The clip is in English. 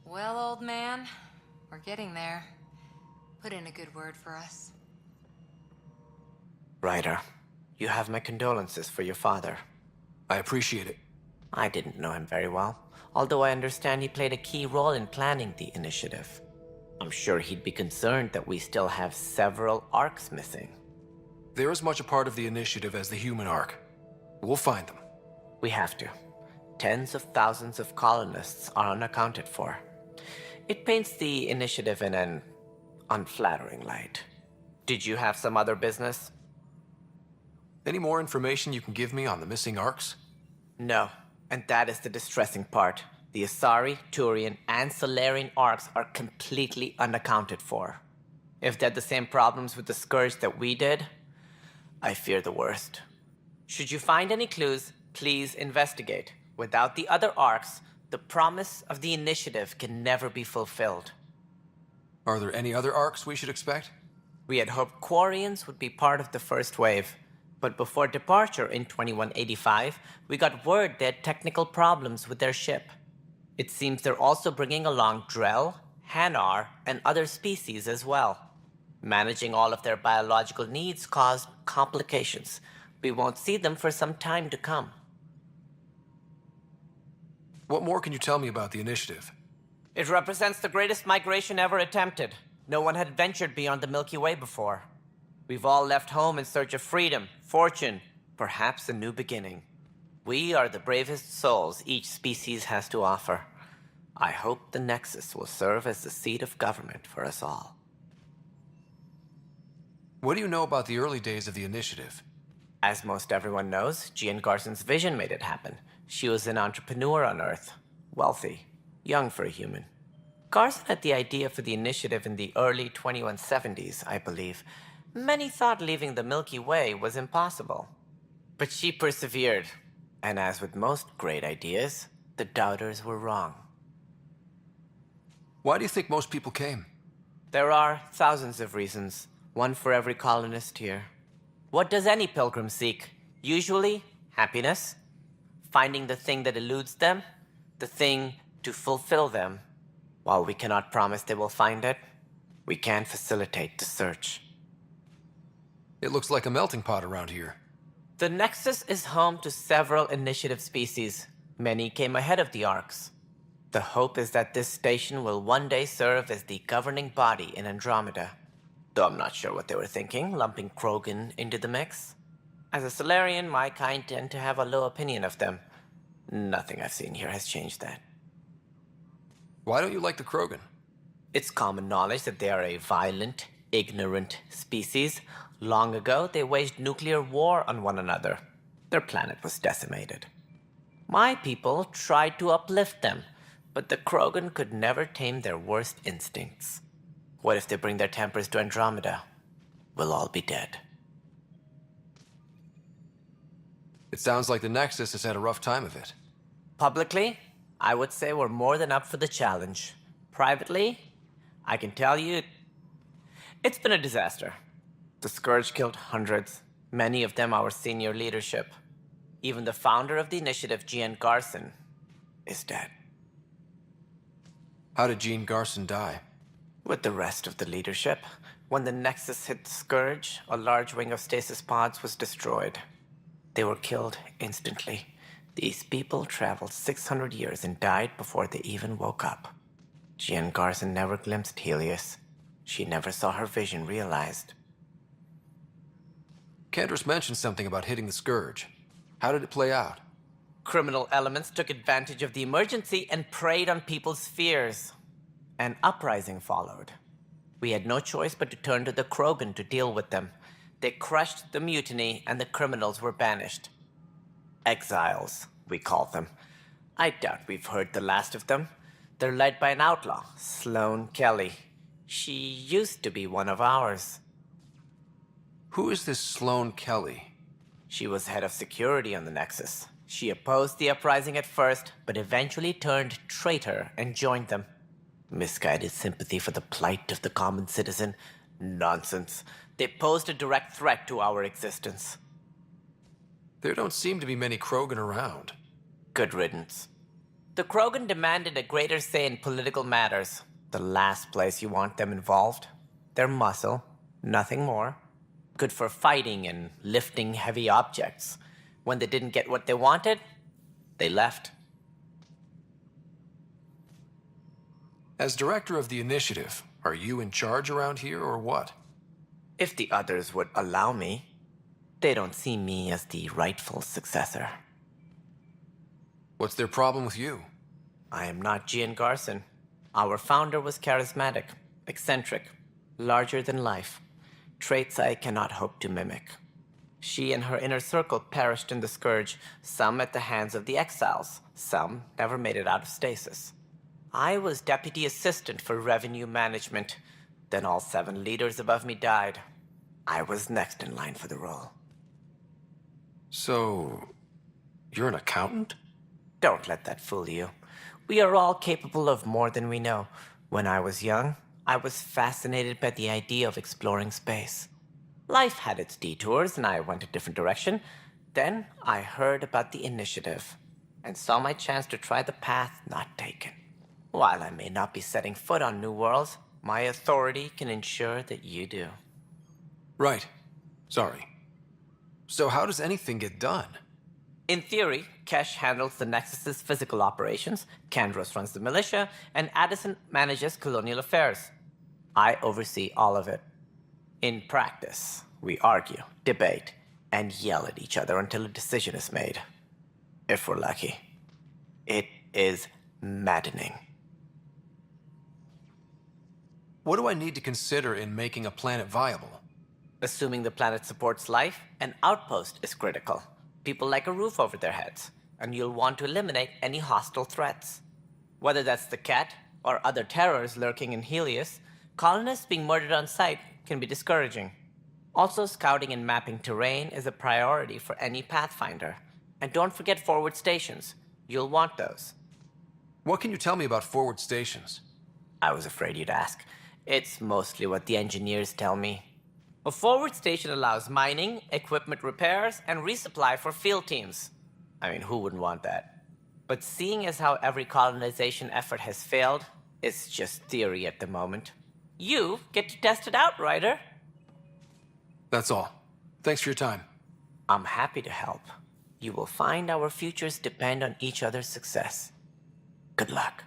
Well, old man, we're getting there. Put in a good word for us. Ryder, you have my condolences for your father. I appreciate it. I didn't know him very well, although I understand he played a key role in planning the initiative. I'm sure he'd be concerned that we still have several arcs missing. They're as much a part of the initiative as the human arc. We'll find them. We have to. Tens of thousands of colonists are unaccounted for. It paints the initiative in an unflattering light. Did you have some other business? Any more information you can give me on the missing arcs? No, and that is the distressing part. The Asari, Turian, and Salarian arcs are completely unaccounted for. If they had the same problems with the Scourge that we did, I fear the worst. Should you find any clues, please investigate. Without the other arcs, the promise of the initiative can never be fulfilled. Are there any other arcs we should expect? We had hoped Quarians would be part of the first wave, but before departure in 2185, we got word they had technical problems with their ship. It seems they're also bringing along Drell, Hanar, and other species as well. Managing all of their biological needs caused complications. We won't see them for some time to come. What more can you tell me about the initiative? It represents the greatest migration ever attempted. No one had ventured beyond the Milky Way before. We've all left home in search of freedom, fortune, perhaps a new beginning. We are the bravest souls each species has to offer. I hope the Nexus will serve as the seat of government for us all. What do you know about the early days of the initiative? As most everyone knows, Jean Garson's vision made it happen. She was an entrepreneur on Earth, wealthy, young for a human. Garson had the idea for the initiative in the early 2170s, I believe. Many thought leaving the Milky Way was impossible. But she persevered, and as with most great ideas, the doubters were wrong. Why do you think most people came? There are thousands of reasons, one for every colonist here. What does any pilgrim seek? Usually, happiness. Finding the thing that eludes them, the thing to fulfill them. While we cannot promise they will find it, we can facilitate the search. It looks like a melting pot around here. The Nexus is home to several initiative species. Many came ahead of the Arcs. The hope is that this station will one day serve as the governing body in Andromeda. Though I'm not sure what they were thinking, lumping Krogan into the mix. As a Solarian, my kind tend to have a low opinion of them. Nothing I've seen here has changed that. Why don't you like the Krogan? It's common knowledge that they are a violent, ignorant species. Long ago, they waged nuclear war on one another. Their planet was decimated. My people tried to uplift them, but the Krogan could never tame their worst instincts. What if they bring their tempers to Andromeda? We'll all be dead. It sounds like the Nexus has had a rough time of it. Publicly, I would say we're more than up for the challenge. Privately, I can tell you, it's been a disaster. The Scourge killed hundreds, many of them our senior leadership. Even the founder of the initiative, Jean Garson, is dead. How did Jean Garson die? With the rest of the leadership, when the Nexus hit the Scourge, a large wing of stasis pods was destroyed. They were killed instantly. These people traveled 600 years and died before they even woke up. Jean Garson never glimpsed Helios. She never saw her vision realized. Candrace mentioned something about hitting the Scourge. How did it play out? Criminal elements took advantage of the emergency and preyed on people's fears. An uprising followed. We had no choice but to turn to the Krogan to deal with them. They crushed the mutiny and the criminals were banished. Exiles, we call them. I doubt we've heard the last of them. They're led by an outlaw, Sloane Kelly. She used to be one of ours. Who is this Sloane Kelly? She was head of security on the Nexus. She opposed the uprising at first, but eventually turned traitor and joined them. Misguided sympathy for the plight of the common citizen? Nonsense. They posed a direct threat to our existence. There don't seem to be many Krogan around. Good riddance. The Krogan demanded a greater say in political matters. The last place you want them involved. They're muscle, nothing more. Good for fighting and lifting heavy objects. When they didn't get what they wanted, they left. As director of the initiative, are you in charge around here or what? If the others would allow me, they don't see me as the rightful successor. What's their problem with you? I am not Gian Garson. Our founder was charismatic, eccentric, larger than life. Traits I cannot hope to mimic. She and her inner circle perished in the Scourge, some at the hands of the Exiles, some never made it out of stasis. I was deputy assistant for revenue management. Then all 7 leaders above me died. I was next in line for the role. So, you're an accountant? Don't let that fool you. We are all capable of more than we know. When I was young, I was fascinated by the idea of exploring space. Life had its detours, and I went a different direction. Then I heard about the initiative, and saw my chance to try the path not taken. While I may not be setting foot on new worlds, my authority can ensure that you do. Right. Sorry. So how does anything get done? In theory, Kesh handles the Nexus's physical operations, Kandros runs the militia, and Addison manages colonial affairs. I oversee all of it. In practice, we argue, debate, and yell at each other until a decision is made. If we're lucky. It is maddening. What do I need to consider in making a planet viable? Assuming the planet supports life, an outpost is critical. People like a roof over their heads, and you'll want to eliminate any hostile threats. Whether that's the Cat or other terrors lurking in Helios, colonists being murdered on sight can be discouraging. Also, scouting and mapping terrain is a priority for any Pathfinder. And don't forget forward stations. You'll want those. What can you tell me about forward stations? I was afraid you'd ask. It's mostly what the engineers tell me. A forward station allows mining, equipment repairs, and resupply for field teams. I mean, who wouldn't want that? But seeing as how every colonization effort has failed, it's just theory at the moment. You get to test it out, Ryder. That's all. Thanks for your time. I'm happy to help. You will find our futures depend on each other's success. Good luck.